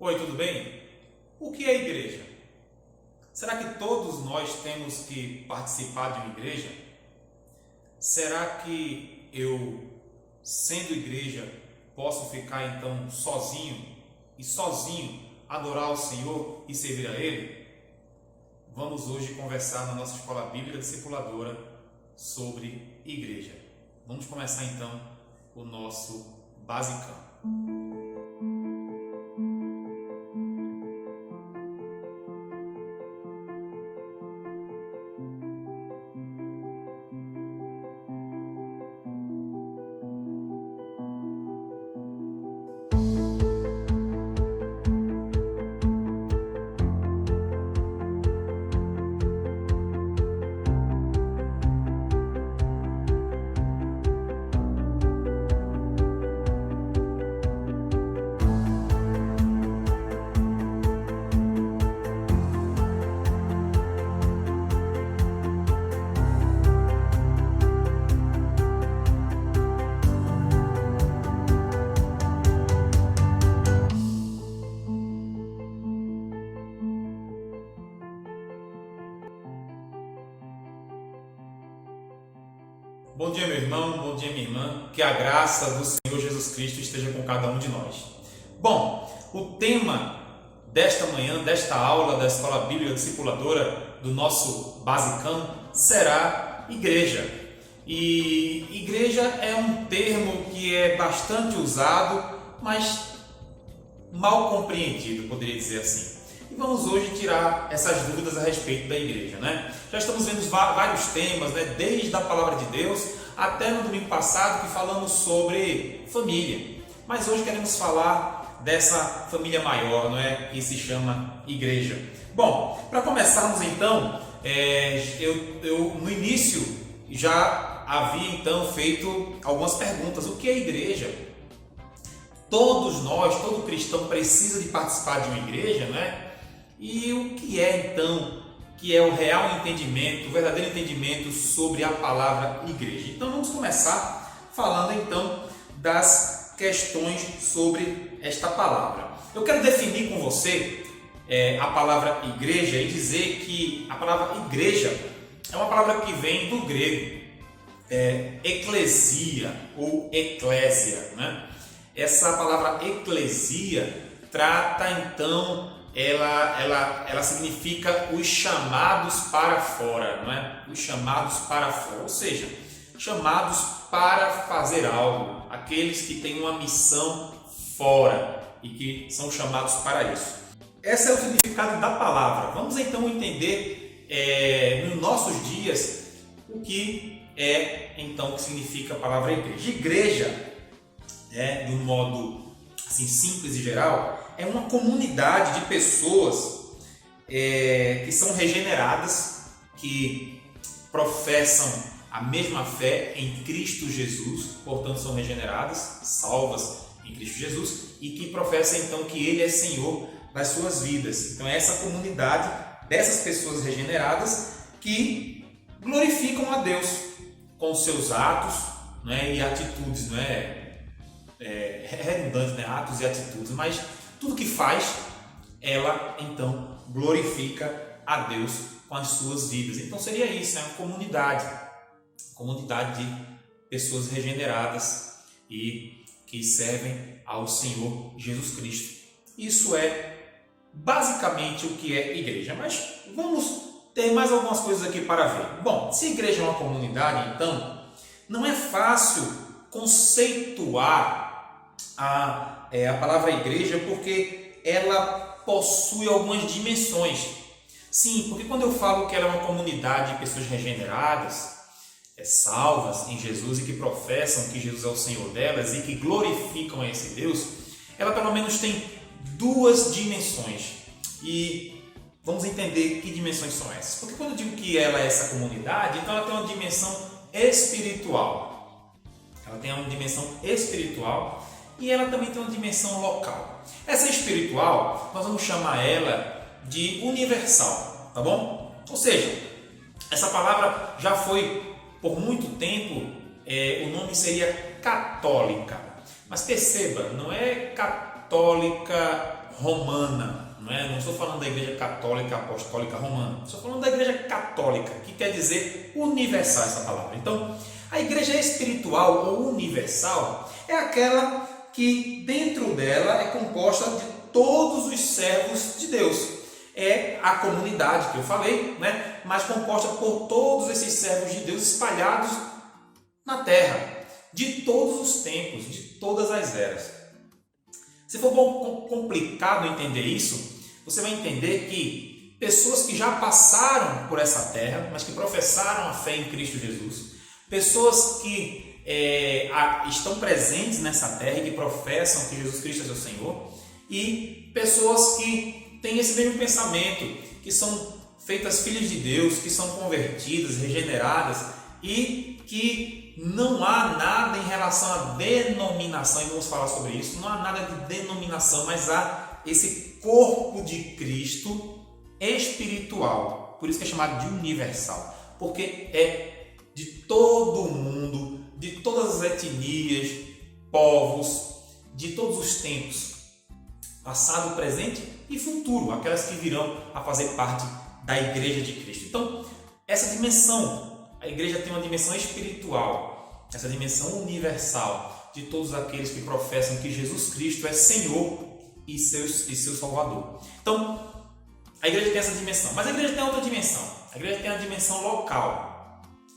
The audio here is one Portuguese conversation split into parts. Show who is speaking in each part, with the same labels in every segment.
Speaker 1: Oi, tudo bem? O que é igreja? Será que todos nós temos que participar de uma igreja? Será que eu, sendo igreja, posso ficar então sozinho adorar o Senhor e servir a Ele? Vamos hoje conversar na nossa escola bíblica discipuladora sobre igreja. Vamos começar então o nosso basicão. Bom dia, meu irmão, bom dia, minha irmã. Que a graça do Senhor Jesus Cristo esteja com cada um de nós. Bom, o tema desta manhã, desta aula da Escola Bíblica Discipuladora do nosso basicão será igreja. E igreja é um termo que é bastante usado, mas mal compreendido, poderia dizer assim. E vamos hoje tirar essas dúvidas a respeito da igreja, né? Já estamos vendo vários temas, né? Desde a palavra de Deus até no domingo passado que falamos sobre família. Mas hoje queremos falar dessa família maior, não é? Que se chama igreja. Bom, para começarmos então, eu no início já havia então feito algumas perguntas. O que é igreja? Todos nós, todo cristão precisa de participar de uma igreja, né? E o que é então, que é o real entendimento, o verdadeiro entendimento sobre a palavra igreja? Então vamos começar falando então das questões sobre esta palavra. Eu quero definir com você a palavra igreja e dizer que a palavra igreja é uma palavra que vem do grego, eclesia ou eclésia, né? Essa palavra eclesia trata então, ela significa os chamados para fora, não é? Os chamados para fora, ou seja, chamados para fazer algo, aqueles que têm uma missão fora e que são chamados para isso. Esse é o significado da palavra. Vamos então entender nos nossos dias o que então que significa a palavra igreja. Igreja, de um modo assim simples e geral, é uma comunidade de pessoas que são regeneradas, que professam a mesma fé em Cristo Jesus, portanto são regeneradas, salvas em Cristo Jesus, e que professam então que Ele é Senhor das suas vidas. Então é essa comunidade dessas pessoas regeneradas que glorificam a Deus com seus atos, né, e atitudes, não é redundante, né? Atos e atitudes, mas tudo que faz, ela então glorifica a Deus com as suas vidas. Então seria isso, né? Comunidade de pessoas regeneradas e que servem ao Senhor Jesus Cristo. Isso é basicamente o que é igreja, mas vamos ter mais algumas coisas aqui para ver. Bom, se igreja é uma comunidade, então não é fácil conceituar a palavra igreja, porque ela possui algumas dimensões. Sim, porque quando eu falo que ela é uma comunidade de pessoas regeneradas, salvas em Jesus e que professam que Jesus é o Senhor delas e que glorificam a esse Deus, ela pelo menos tem duas dimensões. E vamos entender que dimensões são essas. Porque quando eu digo que ela é essa comunidade, então ela tem uma dimensão espiritual. Ela tem uma dimensão espiritual e ela também tem uma dimensão local. Essa espiritual, nós vamos chamar ela de universal, tá bom? Ou seja, essa palavra já foi, por muito tempo, o nome seria católica. Mas perceba, não é católica católica romana, não estou falando da igreja católica apostólica romana, estou falando da igreja católica, que quer dizer universal essa palavra. Então, a igreja espiritual ou universal é aquela que dentro dela é composta de todos os servos de Deus. É a comunidade que eu falei, mas composta por todos esses servos de Deus espalhados na terra, de todos os tempos, de todas as eras. Se for complicado entender isso, você vai entender que pessoas que já passaram por essa terra, mas que professaram a fé em Cristo Jesus, pessoas que estão presentes nessa terra e que professam que Jesus Cristo é seu Senhor, e pessoas que têm esse mesmo pensamento, que são feitas filhas de Deus, que são convertidas, regeneradas, e que não há nada em relação à denominação, e vamos falar sobre isso, não há nada de denominação, mas há esse corpo de Cristo espiritual, por isso que é chamado de universal, porque é de todo o mundo, de todas as etnias, povos, de todos os tempos, passado, presente e futuro, aquelas que virão a fazer parte da Igreja de Cristo. Então, essa dimensão, a Igreja tem uma dimensão espiritual, essa dimensão universal de todos aqueles que professam que Jesus Cristo é Senhor e seu Salvador. Então, a Igreja tem essa dimensão, mas a Igreja tem outra dimensão, a Igreja tem a dimensão local.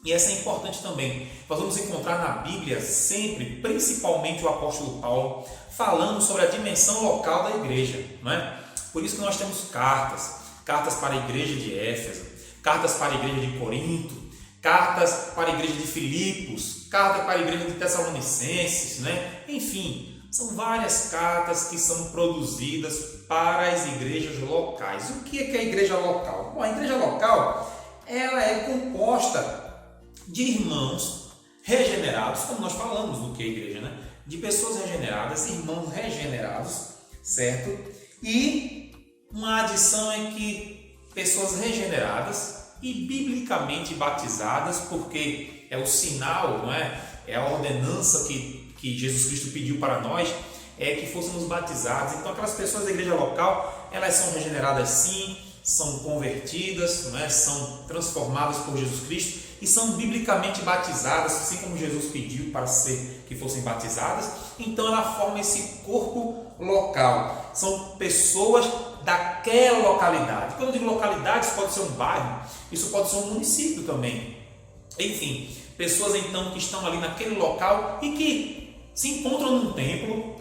Speaker 1: E essa é importante também. Nós vamos encontrar na Bíblia sempre, principalmente o apóstolo Paulo, falando sobre a dimensão local da igreja. Não é? Por isso que nós temos cartas para a igreja de Éfeso, cartas para a igreja de Corinto, cartas para a igreja de Filipos, cartas para a igreja de Tessalonicenses, enfim, são várias cartas que são produzidas para as igrejas locais. O que é a igreja local? Bom, a igreja local ela é composta de irmãos regenerados, como nós falamos do que é a igreja, de pessoas regeneradas, irmãos regenerados, certo? E uma adição é que pessoas regeneradas e biblicamente batizadas, porque é o sinal, é a ordenança que Jesus Cristo pediu para nós, é que fôssemos batizados. Então aquelas pessoas da igreja local, elas são regeneradas sim, são convertidas, são transformadas por Jesus Cristo e são biblicamente batizadas, assim como Jesus pediu para que fossem batizadas. Então ela forma esse corpo local. São pessoas daquela localidade. Quando eu digo localidade, isso pode ser um bairro, isso pode ser um município também. Enfim, pessoas então que estão ali naquele local e que se encontram num templo,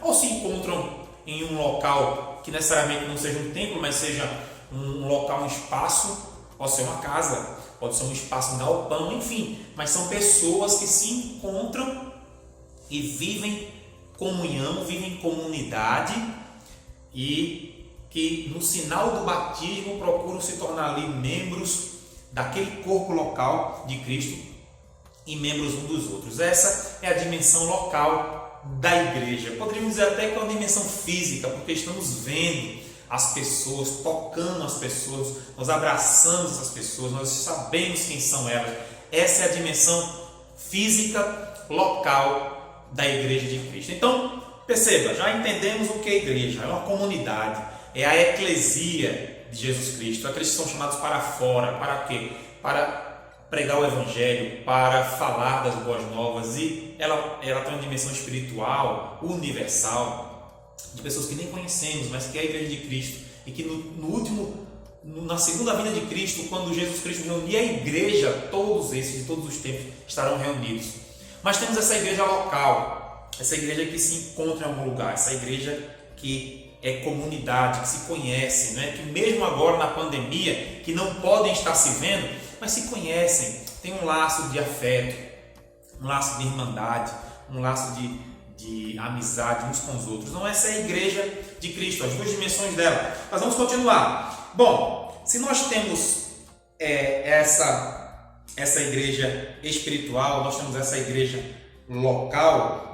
Speaker 1: ou se encontram em um local que necessariamente não seja um templo, mas seja um local, um espaço, pode ser uma casa, pode ser um espaço, um galpão, enfim, mas são pessoas que se encontram e vivem comunhão, vivem comunidade e que no sinal do batismo procuram se tornar ali membros daquele corpo local de Cristo e membros uns dos outros. Essa é a dimensão local da igreja. Poderíamos dizer até que é uma dimensão física, porque estamos vendo as pessoas, tocando as pessoas, nós abraçamos essas pessoas, nós sabemos quem são elas. Essa é a dimensão física local da igreja de Cristo. Então, perceba, já entendemos o que é a igreja, é uma comunidade, é a eclesia de Jesus Cristo. Aqueles que são chamados para fora, para quê? Para pregar o Evangelho, para falar das boas novas, e ela tem uma dimensão espiritual, universal, de pessoas que nem conhecemos, mas que é a igreja de Cristo, e que na segunda vinda de Cristo, quando Jesus Cristo reunir a igreja, todos esses de todos os tempos estarão reunidos. Mas temos essa igreja local, essa igreja que se encontra em algum lugar, essa igreja que é comunidade, que se conhece, que mesmo agora na pandemia, que não podem estar se vendo, mas se conhecem, tem um laço de afeto, um laço de irmandade, um laço de amizade uns com os outros. Não, essa é a igreja de Cristo, as duas dimensões dela. Mas vamos continuar. Bom, se nós temos essa igreja espiritual, nós temos essa igreja local,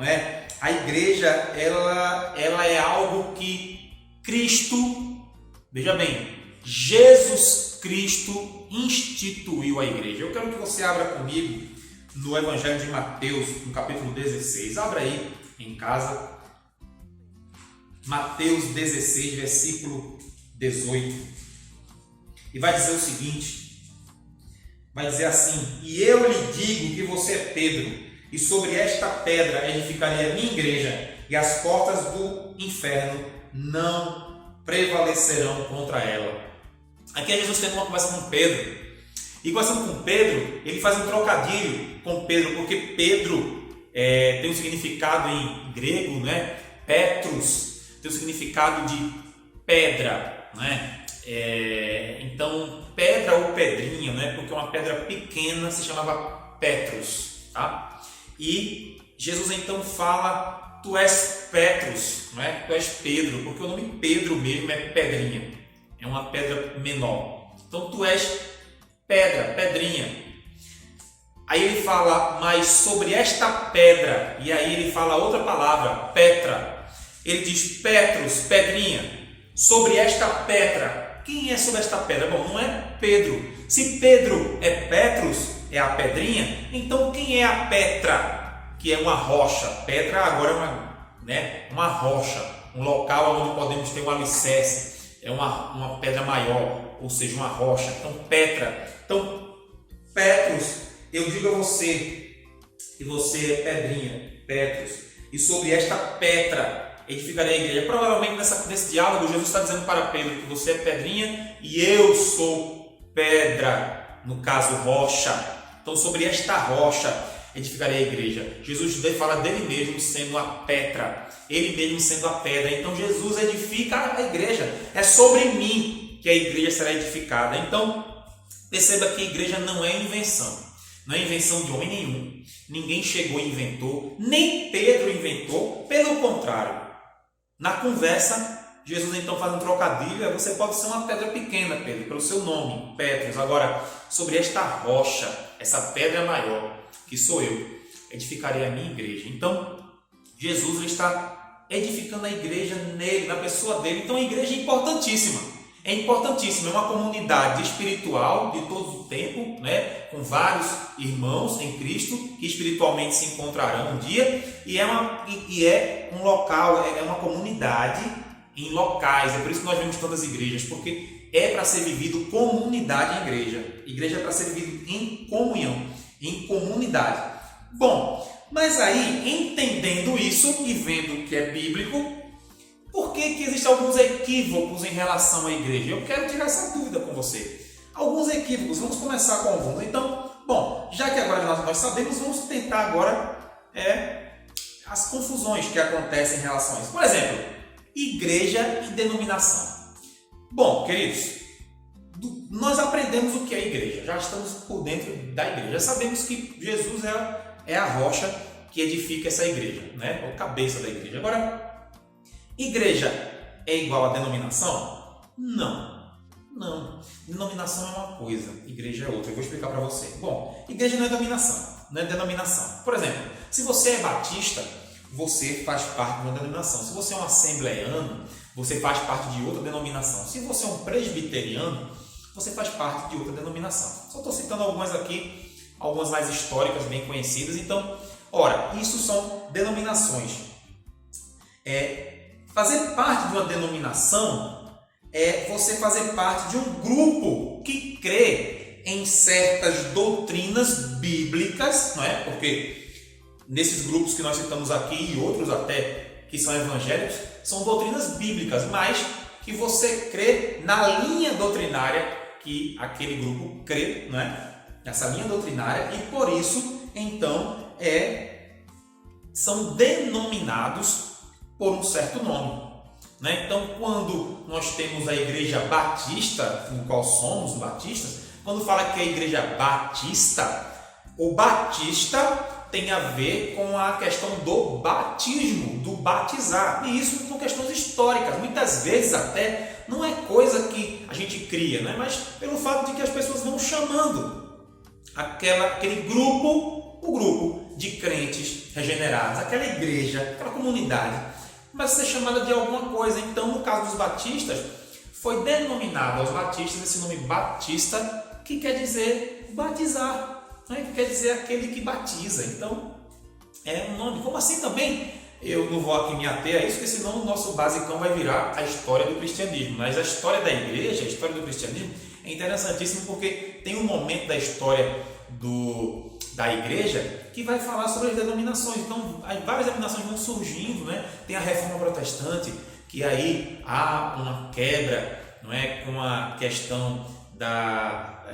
Speaker 1: a igreja ela é algo que Cristo, veja bem, Jesus Cristo instituiu a igreja. Eu quero que você abra comigo no Evangelho de Mateus, no capítulo 16. Abra aí em casa. Mateus 16, versículo 18. E vai dizer o seguinte, vai dizer assim: e eu lhe digo que você é Pedro, e sobre esta pedra edificarei a minha igreja, e as portas do inferno não prevalecerão contra ela. Aqui Jesus tem uma conversa com Pedro, e conversando com Pedro, ele faz um trocadilho com Pedro, porque Pedro tem um significado em grego, né? Petros, tem o significado de pedra, né? Então, pedra ou pedrinha, né? Porque uma pedra pequena se chamava Petros, tá? E Jesus então fala: tu és Petros, não é? Tu és Pedro, porque o nome Pedro mesmo é pedrinha, é uma pedra menor. Então, tu és pedra, pedrinha. Aí ele fala: mas sobre esta pedra, e aí ele fala outra palavra, Petra. Ele diz: Petros, pedrinha, sobre esta pedra. Quem é sobre esta pedra? Bom, não é Pedro. Se Pedro é Petros, é a pedrinha, então quem é a Petra? Que é uma rocha. Petra agora é uma rocha, um local onde podemos ter um alicerce, é uma pedra maior, ou seja, uma rocha. Então, Petra. Então, Petros, eu digo a você, que você é pedrinha, Petros, e sobre esta pedra edificarei a igreja. Provavelmente nesse diálogo Jesus está dizendo para Pedro que você é pedrinha e eu sou pedra, no caso rocha. Então sobre esta rocha edificarei a igreja. Jesus fala dele mesmo sendo a pedra, ele mesmo sendo a pedra. Então Jesus edifica a igreja. É sobre mim que a igreja será edificada. Então perceba que a igreja não é invenção. Não é invenção de homem nenhum. Ninguém chegou e inventou, nem Pedro inventou, pelo contrário. Na conversa, Jesus então faz um trocadilho: você pode ser uma pedra pequena, Pedro, pelo seu nome, Petros. Agora, sobre esta rocha, essa pedra maior, que sou eu, edificarei a minha igreja. Então, Jesus ele está edificando a igreja nele, na pessoa dele. Então, a igreja é importantíssima. É importantíssimo, é uma comunidade espiritual de todo o tempo, né? Com vários irmãos em Cristo que espiritualmente se encontrarão um dia, e é um local, é uma comunidade em locais. É por isso que nós vemos tantas igrejas, porque é para ser vivido comunidade em igreja. Igreja é para ser vivido em comunhão, em comunidade. Bom, mas aí, entendendo isso e vendo que é bíblico, por que existem alguns equívocos em relação à igreja? Eu quero tirar essa dúvida com você. Alguns equívocos, vamos começar com alguns. Então, bom, já que agora nós sabemos, vamos tentar agora as confusões que acontecem em relação a isso. Por exemplo, igreja e denominação. Bom, queridos, nós aprendemos o que é igreja, já estamos por dentro da igreja, já sabemos que Jesus é a rocha que edifica essa igreja, né? É o cabeça da igreja. Agora, igreja é igual a denominação? Não. Denominação é uma coisa, igreja é outra. Eu vou explicar para você. Bom, igreja não é denominação. Por exemplo, se você é batista, você faz parte de uma denominação. Se você é um assembleiano, você faz parte de outra denominação. Se você é um presbiteriano, você faz parte de outra denominação. Só estou citando algumas aqui, algumas mais históricas, bem conhecidas. Então, ora, isso são denominações. Fazer parte de uma denominação é você fazer parte de um grupo que crê em certas doutrinas bíblicas, não é? Porque nesses grupos que nós citamos aqui e outros até que são evangélicos, são doutrinas bíblicas, mas que você crê na linha doutrinária que aquele grupo crê, não é? Essa linha doutrinária, e por isso, então, são denominados por um certo nome, né? Então, quando nós temos a igreja batista, no qual somos batistas, quando fala que é a igreja batista, o batista tem a ver com a questão do batismo, do batizar, e isso são questões históricas. Muitas vezes até não é coisa que a gente cria, né? Mas pelo fato de que as pessoas vão chamando aquele grupo, o grupo de crentes regenerados, aquela igreja, aquela comunidade, vai ser chamada de alguma coisa. Então, no caso dos batistas, foi denominado aos batistas esse nome batista, que quer dizer batizar, né? Que quer dizer aquele que batiza. Então, é um nome. Como assim também Eu não vou aqui me ater a isso, porque senão o nosso basicão vai virar a história do cristianismo. Mas a história da igreja, a história do cristianismo, é interessantíssimo porque tem um momento da história da igreja que vai falar sobre as denominações. Então, várias denominações vão surgindo, né? Tem a Reforma Protestante, que aí há uma quebra, não é, com a questão da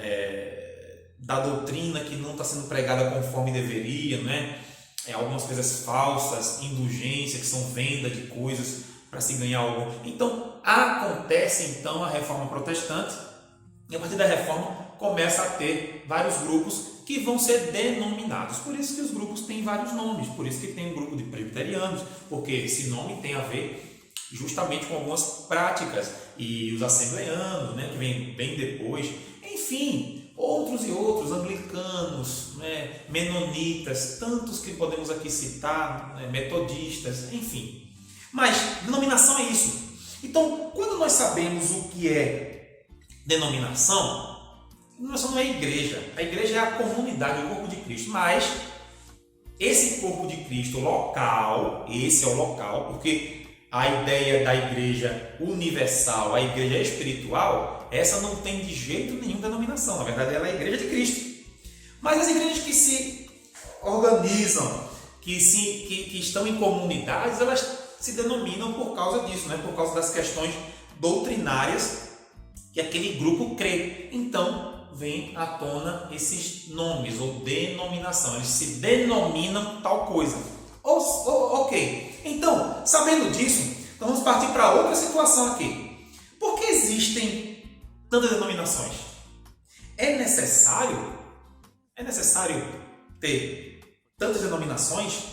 Speaker 1: doutrina que não está sendo pregada conforme deveria, não é? Algumas coisas falsas, indulgência, que são venda de coisas para se ganhar algo. Então, acontece então a Reforma Protestante, e a partir da Reforma começa a ter vários grupos que vão ser denominados. Por isso que os grupos têm vários nomes, por isso que tem um grupo de presbiterianos, porque esse nome tem a ver justamente com algumas práticas, e os assembleanos, né, que vem bem depois, enfim, outros e outros, anglicanos, né, menonitas, tantos que podemos aqui citar, né, metodistas, enfim. Mas denominação é isso. Então, quando nós sabemos o que é denominação não é igreja. A igreja é a comunidade, o corpo de Cristo. Mas esse corpo de Cristo local, esse é o local, porque a ideia da igreja universal, a igreja espiritual, essa não tem de jeito nenhum denominação. Na verdade, ela é a igreja de Cristo. Mas as igrejas que se organizam, que estão em comunidades, elas se denominam por causa disso, né? Por causa das questões doutrinárias que aquele grupo crê. Então, vem à tona esses nomes, ou denominação. Eles se denominam tal coisa. Ok. Então, sabendo disso, então vamos partir para outra situação aqui. Por que existem tantas denominações? É necessário ter tantas denominações?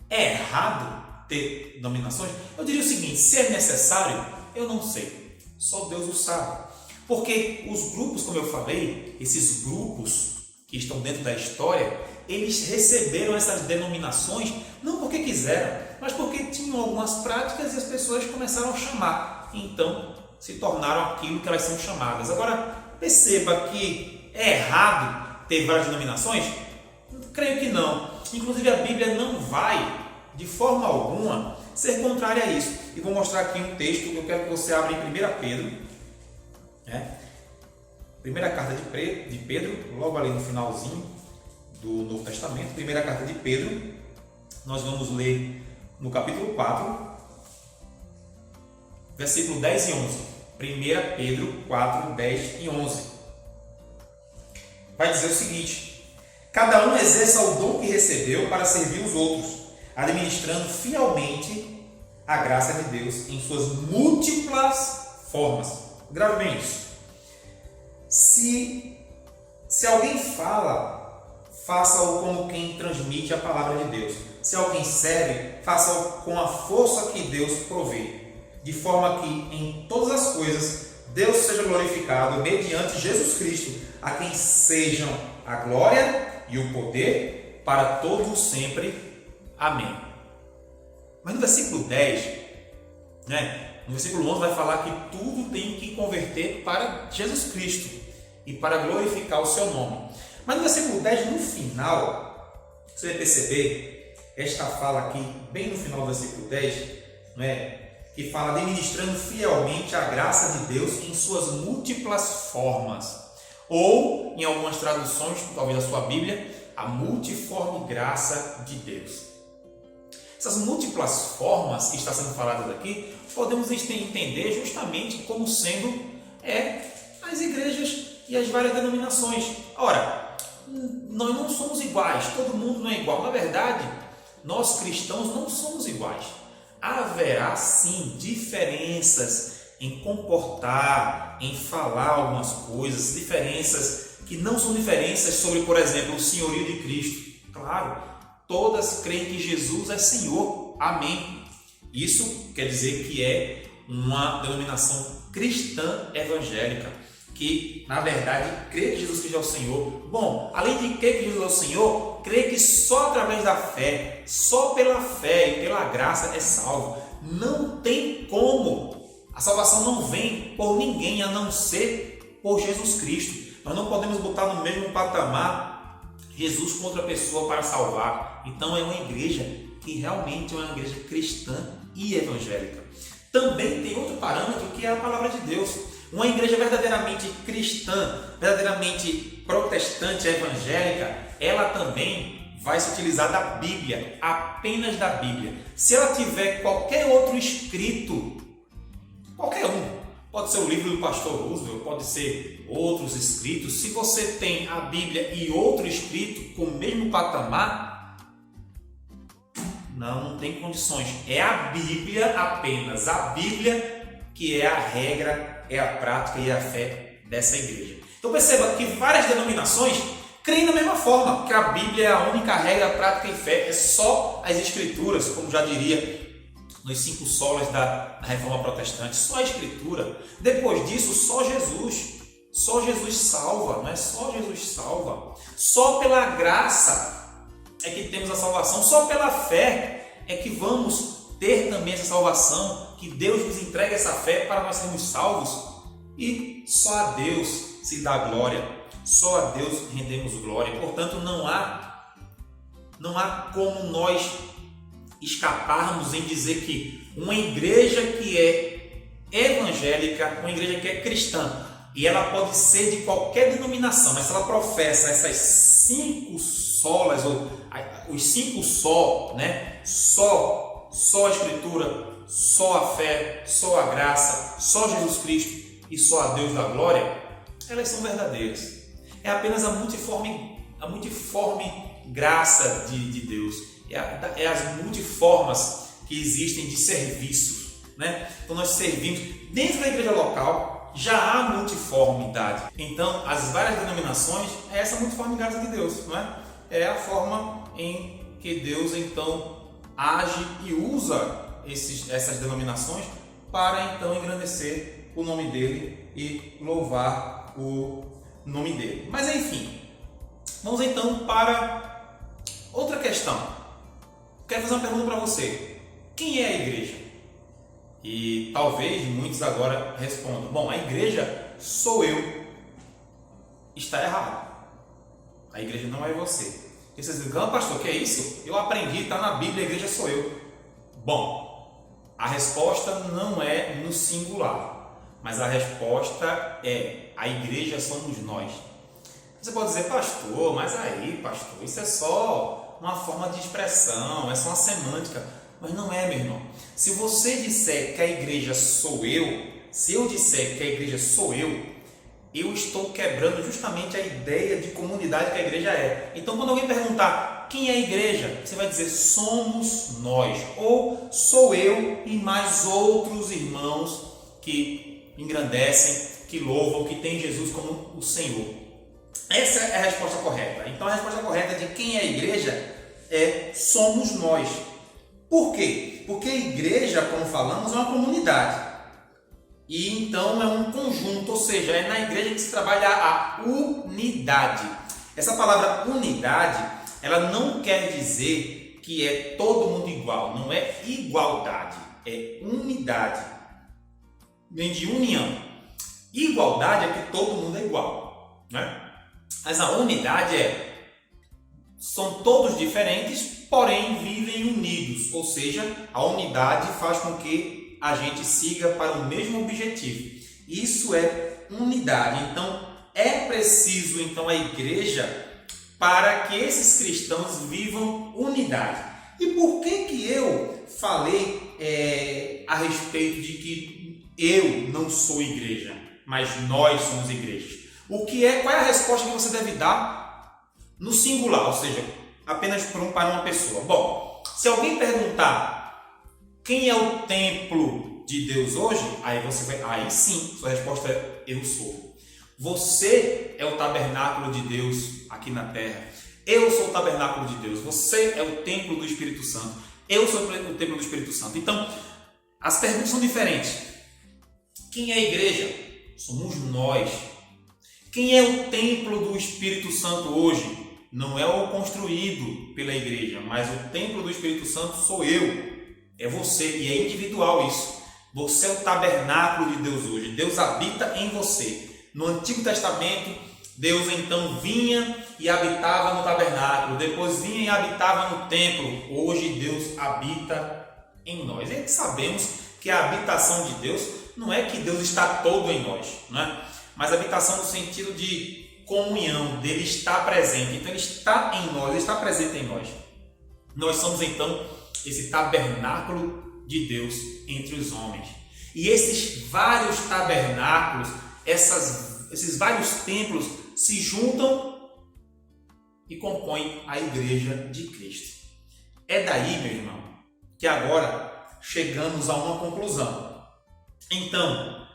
Speaker 1: É errado ter denominações? Eu diria o seguinte: se é necessário, eu não sei. Só Deus o sabe. Porque os grupos, como eu falei, esses grupos que estão dentro da história, eles receberam essas denominações não porque quiseram, mas porque tinham algumas práticas e as pessoas começaram a chamar. Então, se tornaram aquilo que elas são chamadas. Agora, perceba que é errado ter várias denominações? Creio que não. Inclusive, a Bíblia não vai, de forma alguma, ser contrária a isso. E vou mostrar aqui um texto que eu quero que você abra em 1 Pedro. Primeira carta de Pedro, logo ali no finalzinho do Novo Testamento, primeira carta de Pedro, nós vamos ler no capítulo 4, versículo 10 e 11. 1 Pedro 4, 10 e 11. Vai dizer o seguinte: cada um exerça o dom que recebeu para servir os outros, administrando fielmente a graça de Deus em suas múltiplas formas. Grave bem isso. Se alguém fala, faça-o como quem transmite a palavra de Deus. Se alguém serve, faça-o com a força que Deus provê, de forma que em todas as coisas Deus seja glorificado mediante Jesus Cristo, a quem sejam a glória e o poder para todos sempre. Amém. Mas no versículo 10, no versículo 11 vai falar que tudo tem que converter para Jesus Cristo e para glorificar o seu nome. Mas no versículo 10, no final, você vai perceber esta fala aqui, bem no final do versículo 10, que fala: administrando fielmente a graça de Deus em suas múltiplas formas. Ou, em algumas traduções, talvez a sua Bíblia, a multiforme graça de Deus. Essas múltiplas formas que está sendo faladas aqui, podemos entender justamente como sendo as igrejas e as várias denominações. Ora, nós não somos iguais, todo mundo não é igual. Na verdade, nós cristãos não somos iguais. Haverá sim diferenças em comportar, em falar algumas coisas, diferenças que não são diferenças sobre, por exemplo, o senhorio de Cristo. Claro, todas creem que Jesus é Senhor. Amém. Isso quer dizer que é uma denominação cristã evangélica, que na verdade crê que Jesus Cristo é o Senhor. Bom, além de crer que Jesus é o Senhor, crê que só através da fé, só pela fé e pela graça é salvo. Não tem como. A salvação não vem por ninguém a não ser por Jesus Cristo. Nós não podemos botar no mesmo patamar Jesus com outra pessoa para salvar. Então é uma igreja que realmente é uma igreja cristã e evangélica. Também tem outro parâmetro que é a palavra de Deus. Uma igreja verdadeiramente cristã, verdadeiramente protestante, evangélica, ela também vai se utilizar da Bíblia, apenas da Bíblia. Se ela tiver qualquer outro escrito, qualquer um, pode ser o livro do pastor Roosevelt, pode ser outros escritos. Se você tem a Bíblia e outro escrito com o mesmo patamar, não tem condições. É a Bíblia apenas, a Bíblia que é a regra, é a prática e a fé dessa igreja. Então perceba que várias denominações creem da mesma forma, que a Bíblia é a única regra, prática e fé, é só as Escrituras, como já diria nos 5 solas da Reforma Protestante, só a Escritura. Depois disso, só Jesus. Só Jesus salva, não é? Só Jesus salva. Só pela graça é que temos a salvação. Só pela fé é que vamos ter também essa salvação, que Deus nos entrega essa fé para nós sermos salvos. E só a Deus se dá glória. Só a Deus rendemos glória. Portanto, não há como nós escaparmos em dizer que uma igreja que é evangélica, uma igreja que é cristã, e ela pode ser de qualquer denominação, mas se ela professa essas 5 solas, ou os 5 só, né? Só a Escritura, só a fé, só a graça, só Jesus Cristo e só a Deus da glória, elas são verdadeiras. É apenas a multiforme graça de Deus. É as multiformas que existem de serviços, né? Então nós servimos dentro da igreja local, já há multiformidade. Então as várias denominações é essa multiforme graça de Deus, não é? É a forma em que Deus então age e usa essas denominações para então engrandecer o nome dele e louvar o nome dele. Mas enfim, vamos então para outra questão. Quero fazer uma pergunta para você. Quem é a igreja? E talvez muitos agora respondam: bom, a igreja sou eu. Está errado. A igreja não é você. E vocês dizem: pastor, que é isso? Eu aprendi, está na Bíblia, a igreja sou eu. Bom, a resposta não é no singular, mas a resposta é: a igreja somos nós. Você pode dizer: pastor, mas aí, pastor, isso é só uma forma de expressão, é só uma semântica. Mas não é, meu irmão. Se você disser que a igreja sou eu, se eu disser que a igreja sou eu estou quebrando justamente a ideia de comunidade que a igreja é. Então, quando alguém perguntar quem é a igreja, você vai dizer: somos nós, ou sou eu e mais outros irmãos que engrandecem, que louvam, que têm Jesus como o Senhor. Essa é a resposta correta. Então a resposta correta de quem é a igreja é: somos nós. Por quê? Porque a igreja, como falamos, é uma comunidade. E então é um conjunto, ou seja, é na igreja que se trabalha a unidade. Essa palavra unidade, ela não quer dizer que é todo mundo igual. Não é igualdade, é unidade. Vem de união. Igualdade é que todo mundo é igual, né? Mas a unidade são todos diferentes, porém vivem unidos. Ou seja, a unidade faz com que a gente siga para o mesmo objetivo. Isso é unidade. Então, é preciso então a igreja para que esses cristãos vivam unidade. E por que eu falei a respeito de que eu não sou igreja, mas nós somos igreja? Qual é a resposta que você deve dar no singular, ou seja, apenas para uma pessoa? Bom, se alguém perguntar quem é o templo de Deus hoje, aí sim, sua resposta é: eu sou. Você é o tabernáculo de Deus aqui na terra. Eu sou o tabernáculo de Deus. Você é o templo do Espírito Santo. Eu sou o templo do Espírito Santo. Então, as perguntas são diferentes. Quem é a igreja? Somos nós. Quem é o templo do Espírito Santo hoje? Não é o construído pela igreja, mas o templo do Espírito Santo sou eu. É você, e é individual isso. Você é o tabernáculo de Deus hoje. Deus habita em você. No Antigo Testamento, Deus então vinha e habitava no tabernáculo, depois vinha e habitava no templo. Hoje Deus habita em nós. E sabemos que a habitação de Deus não é que Deus está todo em nós, né? Mas habitação no sentido de comunhão, dele estar presente. Então ele está em nós, ele está presente em nós. Nós somos então esse tabernáculo de Deus entre os homens. E esses vários tabernáculos, esses vários templos se juntam e compõem a igreja de Cristo. É daí, meu irmão, que agora chegamos a uma conclusão. Então,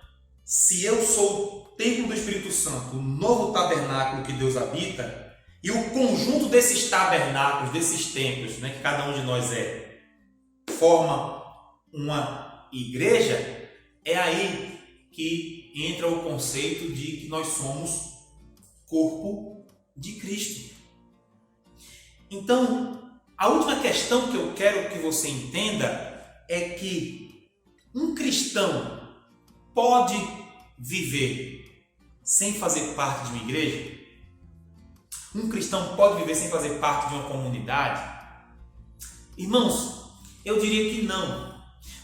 Speaker 1: se eu sou o templo do Espírito Santo, o novo tabernáculo que Deus habita, e o conjunto desses tabernáculos, desses templos, né, que cada um de nós forma uma igreja, é aí que entra o conceito de que nós somos corpo de Cristo. Então, a última questão que eu quero que você entenda é que um cristão pode viver sem fazer parte de uma igreja? Um cristão pode viver sem fazer parte de uma comunidade? Irmãos, eu diria que não.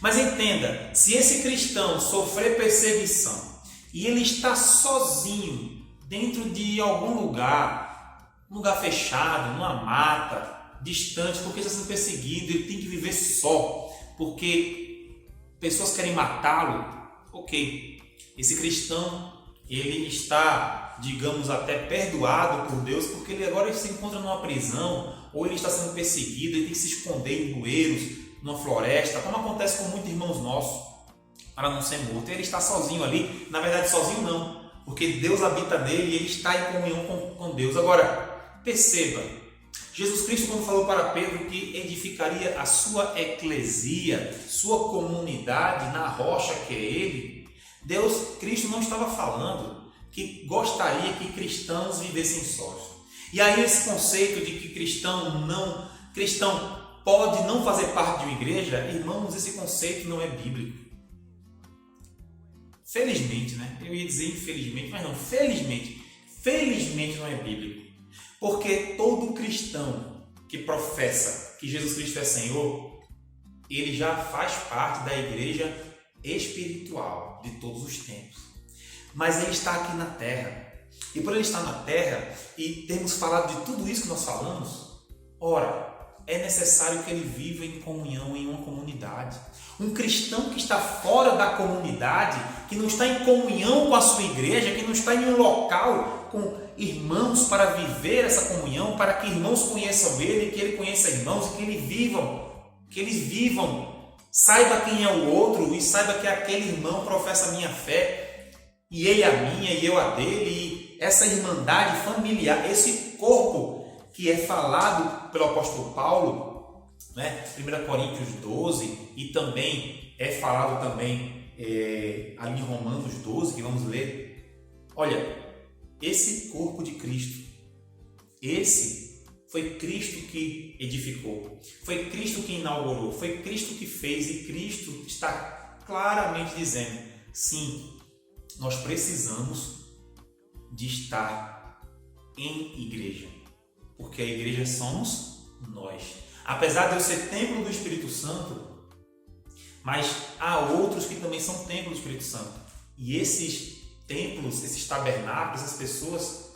Speaker 1: Mas entenda, se esse cristão sofrer perseguição e ele está sozinho dentro de algum lugar, um lugar fechado, numa mata, distante, porque está sendo perseguido, ele tem que viver só, porque pessoas querem matá-lo, ok. Esse cristão, ele está, digamos, até perdoado por Deus, porque ele agora se encontra numa prisão, ou ele está sendo perseguido, ele tem que se esconder em bueiros, numa floresta, como acontece com muitos irmãos nossos, para não ser morto. Ele está sozinho ali, na verdade sozinho não, porque Deus habita nele e ele está em comunhão com Deus. Agora, perceba, Jesus Cristo, quando falou para Pedro que edificaria a sua eclesia, sua comunidade na rocha que é ele, Cristo não estava falando que gostaria que cristãos vivessem sós. E aí esse conceito de que cristão pode não fazer parte de uma igreja, irmãos, esse conceito não é bíblico. Felizmente, né? Eu ia dizer infelizmente, mas não, felizmente não é bíblico. Porque todo cristão que professa que Jesus Cristo é Senhor, ele já faz parte da igreja espiritual de todos os tempos. Mas ele está aqui na terra. E por ele estar na terra e termos falado de tudo isso que nós falamos, ora, é necessário que ele viva em comunhão em uma comunidade. Um cristão que está fora da comunidade, que não está em comunhão com a sua igreja, que não está em um local com irmãos para viver essa comunhão, para que irmãos conheçam ele, que ele conheça irmãos e que eles vivam, saiba quem é o outro e saiba que aquele irmão professa a minha fé e ele a minha e eu a dele, e essa irmandade familiar, esse corpo que é falado pelo apóstolo Paulo, né? 1 Coríntios 12, e também é falado também ali em Romanos 12, que vamos ler. Olha, esse corpo de Cristo, esse foi Cristo que edificou, foi Cristo que inaugurou, foi Cristo que fez, e Cristo está claramente dizendo, sim, nós precisamos de estar em igreja. Porque a igreja somos nós. Apesar de eu ser templo do Espírito Santo, mas há outros que também são templos do Espírito Santo. E esses templos, esses tabernáculos, essas pessoas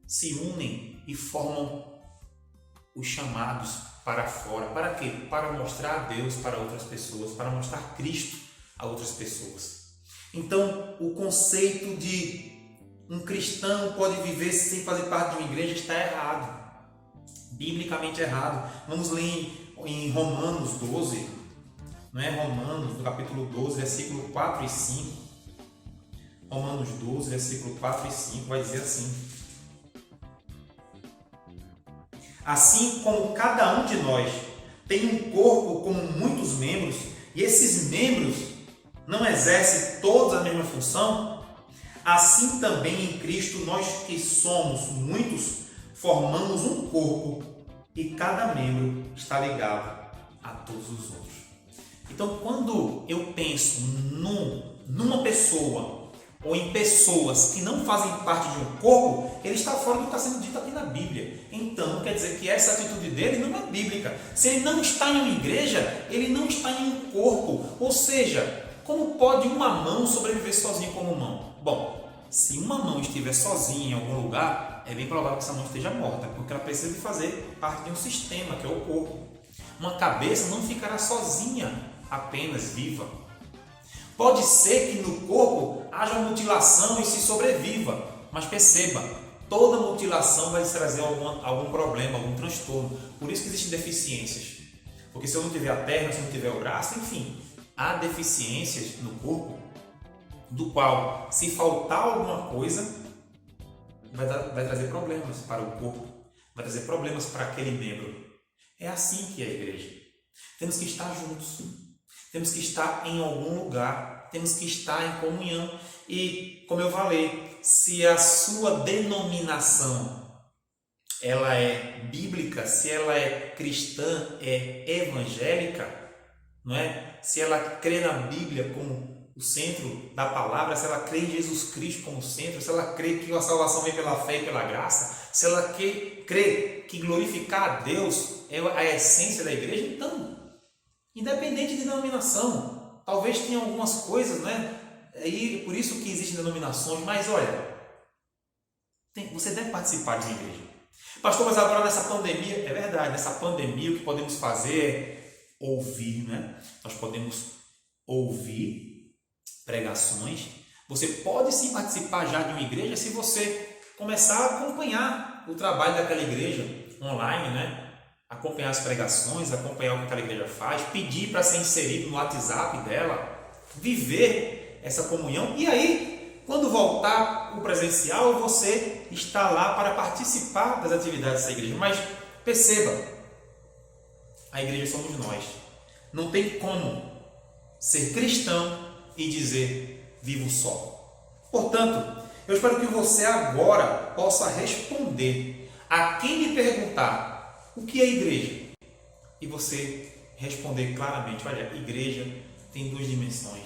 Speaker 1: se unem e formam os chamados para fora. Para quê? Para mostrar a Deus para outras pessoas, para mostrar Cristo a outras pessoas. Então, o conceito de um cristão pode viver sem fazer parte de uma igreja está errado. Biblicamente errado. Vamos ler em Romanos 12, não é? Romanos, no capítulo 12, versículo 4 e 5. Romanos 12, versículo 4 e 5, vai dizer assim: assim como cada um de nós tem um corpo com muitos membros, e esses membros não exercem todos a mesma função, assim também em Cristo nós que somos muitos, formamos um corpo e cada membro está ligado a todos os outros. Então, quando eu penso numa pessoa ou em pessoas que não fazem parte de um corpo, ele está fora do que está sendo dito aqui na Bíblia. Então, quer dizer que essa atitude dele não é bíblica. Se ele não está em uma igreja, ele não está em um corpo. Ou seja, como pode uma mão sobreviver sozinha como mão? Bom, se uma mão estiver sozinha em algum lugar, é bem provável que essa mão esteja morta, porque ela precisa de fazer parte de um sistema, que é o corpo. Uma cabeça não ficará sozinha, apenas viva. Pode ser que no corpo haja mutilação e se sobreviva, mas perceba, toda mutilação vai trazer algum problema, algum transtorno. Por isso que existem deficiências. Porque se eu não tiver a perna, se eu não tiver o braço, enfim, há deficiências no corpo, do qual, se faltar alguma coisa, vai trazer problemas para o corpo, vai trazer problemas para aquele membro. É assim que é a igreja. Temos que estar juntos, temos que estar em algum lugar, temos que estar em comunhão. E, como eu falei, se a sua denominação ela é bíblica, se ela é cristã, é evangélica, não é? Se ela crê na Bíblia como o centro da palavra, se ela crê em Jesus Cristo como centro, se ela crê que a salvação vem pela fé e pela graça, se ela crê que glorificar a Deus é a essência da igreja, então, independente de denominação, talvez tenha algumas coisas, né? E por isso que existem denominações, mas olha, você deve participar de uma igreja. Pastor, mas agora nessa pandemia, é verdade, nessa pandemia o que podemos fazer é ouvir, né? Nós podemos ouvir pregações. Você pode sim participar já de uma igreja se você começar a acompanhar o trabalho daquela igreja online, né? Acompanhar as pregações, acompanhar o que aquela igreja faz, pedir para ser inserido no WhatsApp dela, viver essa comunhão. E aí, quando voltar o presencial, você está lá para participar das atividades dessa igreja. Mas perceba, a igreja somos nós. Não tem como ser cristão e dizer vivo só. Portanto, eu espero que você agora possa responder a quem lhe perguntar o que é igreja e você responder claramente: olha, igreja tem duas dimensões.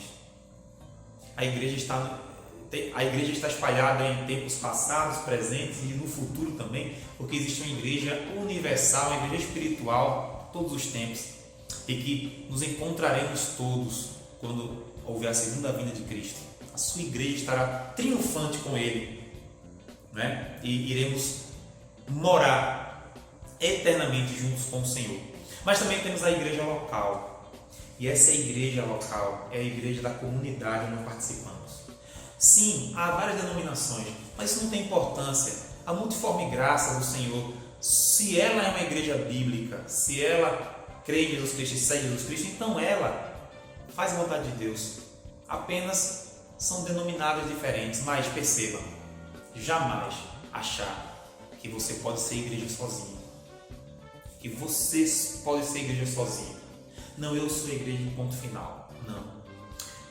Speaker 1: A igreja está espalhada em tempos passados, presentes e no futuro também, porque existe uma igreja universal, uma igreja espiritual, todos os tempos, e que nos encontraremos todos quando houver a segunda vinda de Cristo. A sua igreja estará triunfante com Ele, né? E iremos morar eternamente juntos com o Senhor. Mas também temos a igreja local. E essa igreja local é a igreja da comunidade onde nós participamos. Sim, há várias denominações, mas isso não tem importância. A multiforme graça do Senhor, se ela é uma igreja bíblica, se ela crê em Jesus Cristo e segue Jesus Cristo, então ela faz a vontade de Deus. Apenas são denominadas diferentes, mas perceba, jamais achar que você pode ser igreja sozinho. Que você pode ser igreja sozinho. Não, eu sou igreja de ponto final. Não.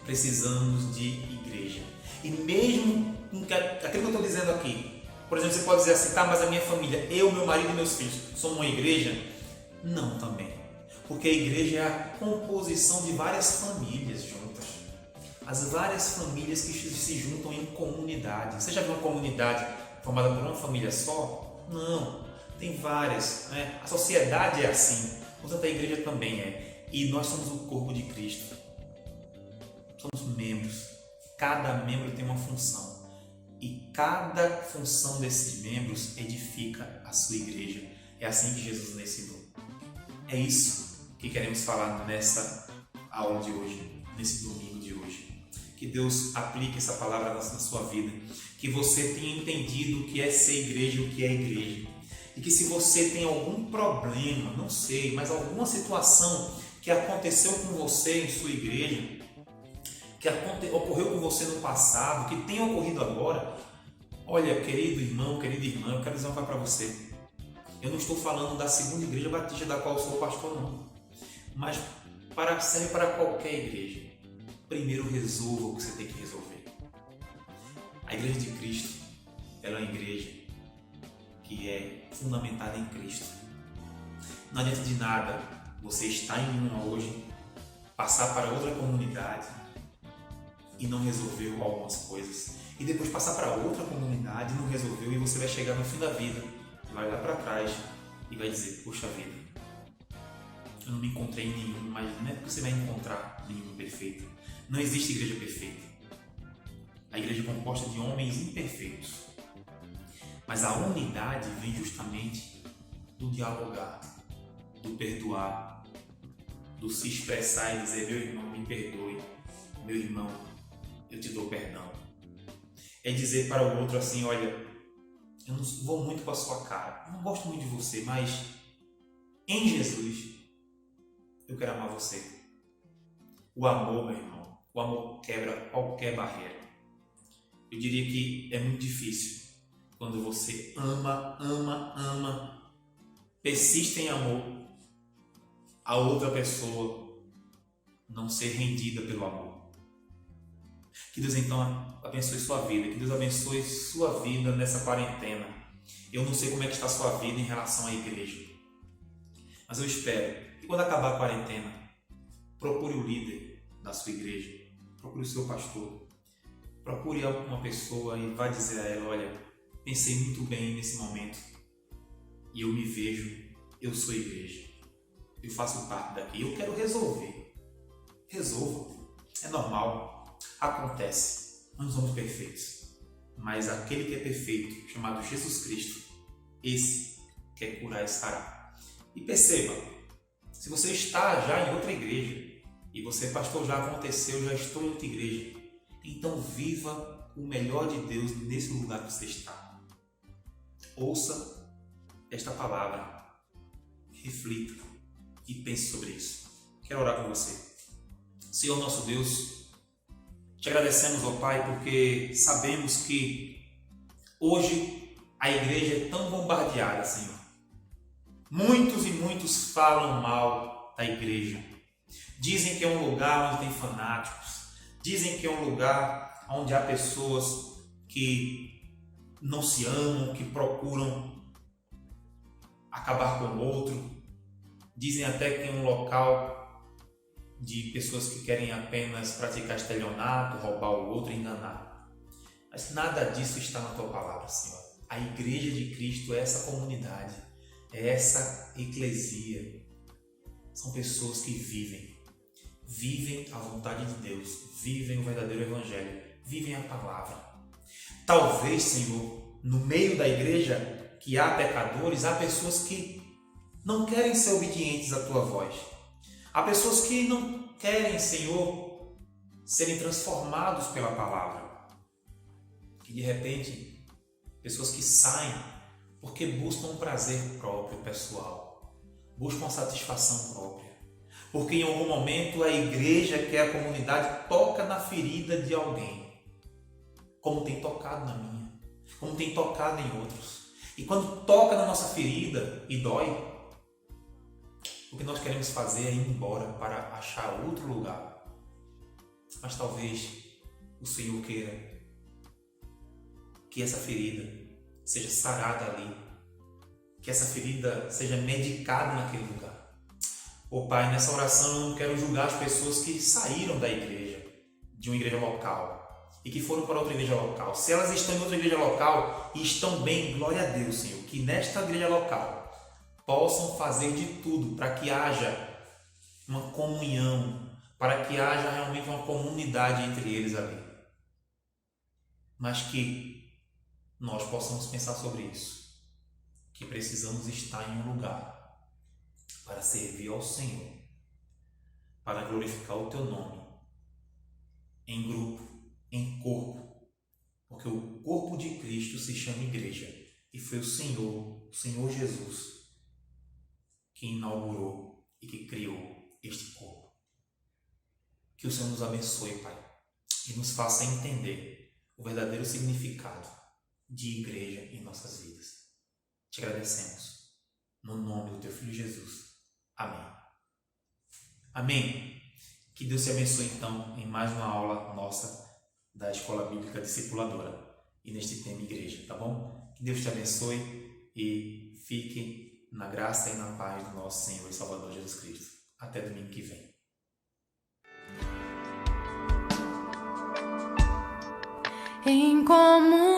Speaker 1: Precisamos de igreja. E mesmo aquilo que eu estou dizendo aqui, por exemplo, você pode dizer assim: tá, mas a minha família, eu, meu marido e meus filhos, somos uma igreja? Não, também. Porque a igreja é a composição de várias famílias juntas. As várias famílias que se juntam em comunidade. Você já viu uma comunidade formada por uma família só? Não. Tem várias, né? A sociedade é assim, portanto a igreja também é. E nós somos o corpo de Cristo. Somos membros. Cada membro tem uma função. E cada função desses membros edifica a sua igreja. É assim que Jesus nos ensinou. É isso que queremos falar nessa aula de hoje, nesse domingo de hoje. Que Deus aplique essa palavra na sua vida. Que você tenha entendido o que é ser igreja e o que é igreja. E que se você tem algum problema, não sei, mas alguma situação que aconteceu com você em sua igreja, que ocorreu com você no passado, que tem ocorrido agora, olha, querido irmão, querida irmã, eu quero dizer uma coisa para você. Eu não estou falando da segunda igreja batista da qual eu sou pastor, não. Mas serve para qualquer igreja. Primeiro resolva o que você tem que resolver. A igreja de Cristo, ela é uma igreja que é fundamentada em Cristo. Não adianta de nada você estar em uma hoje, passar para outra comunidade e não resolveu algumas coisas, e depois passar para outra comunidade e não resolveu, e você vai chegar no fim da vida, vai olhar para trás e vai dizer, poxa vida, eu não me encontrei em nenhum, mas não é porque você vai encontrar nenhum perfeito. Não existe igreja perfeita. A igreja é composta de homens imperfeitos. Mas a unidade vem justamente do dialogar, do perdoar, do se expressar e dizer, meu irmão, me perdoe, meu irmão, eu te dou perdão. É dizer para o outro assim, olha, eu não vou muito com a sua cara, eu não gosto muito de você, mas em Jesus eu quero amar você. O amor, meu irmão, o amor quebra qualquer barreira. Eu diria que é muito difícil quando você ama, persiste em amor, a outra pessoa não ser rendida pelo amor. Que Deus então abençoe sua vida, que Deus abençoe sua vida nessa quarentena. Eu não sei como é que está a sua vida em relação à igreja, mas eu espero que quando acabar a quarentena, procure o líder da sua igreja, procure o seu pastor, procure uma pessoa e vá dizer a ela, olha, pensei muito bem nesse momento e eu me vejo, eu sou igreja, eu faço parte daqui, eu quero resolver. Resolva, é normal, acontece, nós não somos perfeitos, mas aquele que é perfeito, chamado Jesus Cristo, esse quer curar e sarar. E perceba, se você está já em outra igreja e você, pastor, já aconteceu, já estou em outra igreja, então viva o melhor de Deus nesse lugar que você está. Ouça esta palavra, reflita e pense sobre isso. Quero orar com você. Senhor nosso Deus, te agradecemos, ó Pai, porque sabemos que hoje a igreja é tão bombardeada, Senhor. Muitos e muitos falam mal da igreja. Dizem que é um lugar onde tem fanáticos. Dizem que é um lugar onde há pessoas que não se amam, que procuram acabar com o outro. Dizem até que é um local de pessoas que querem apenas praticar estelionato, roubar o outro e enganar. Mas nada disso está na Tua Palavra, Senhor. A Igreja de Cristo é essa comunidade, é essa eclesia. São pessoas que vivem a vontade de Deus, vivem o verdadeiro Evangelho, vivem a Palavra. Talvez, Senhor, no meio da igreja que há pecadores, há pessoas que não querem ser obedientes à Tua voz. Há pessoas que não querem, Senhor, serem transformados pela Palavra. E de repente, pessoas que saem porque buscam um prazer próprio, pessoal. Buscam uma satisfação própria. Porque em algum momento a igreja, que é a comunidade, toca na ferida de alguém. Como tem tocado na minha. Como tem tocado em outros. E quando toca na nossa ferida e dói, o que nós queremos fazer é ir embora para achar outro lugar. Mas talvez o Senhor queira que essa ferida seja sarada ali, que essa ferida seja medicada naquele lugar. Ô Pai, nessa oração eu não quero julgar as pessoas que saíram da igreja, de uma igreja local, e que foram para outra igreja local. Se elas estão em outra igreja local e estão bem, glória a Deus, Senhor, que nesta igreja local possam fazer de tudo para que haja uma comunhão, para que haja realmente uma comunidade entre eles ali. Mas que nós possamos pensar sobre isso, que precisamos estar em um lugar para servir ao Senhor, para glorificar o Teu nome, em grupo, em corpo, porque o corpo de Cristo se chama igreja, e foi o Senhor Jesus, que inaugurou e que criou este corpo. Que o Senhor nos abençoe, Pai, e nos faça entender o verdadeiro significado de igreja em nossas vidas. Te agradecemos, no nome do Teu Filho Jesus. Amém. Amém. Que Deus te abençoe então em mais uma aula nossa da Escola Bíblica Discipuladora e neste tema igreja, tá bom? Que Deus te abençoe e fique na graça e na paz do nosso Senhor e Salvador Jesus Cristo. Até domingo que vem.
Speaker 2: em comunhão.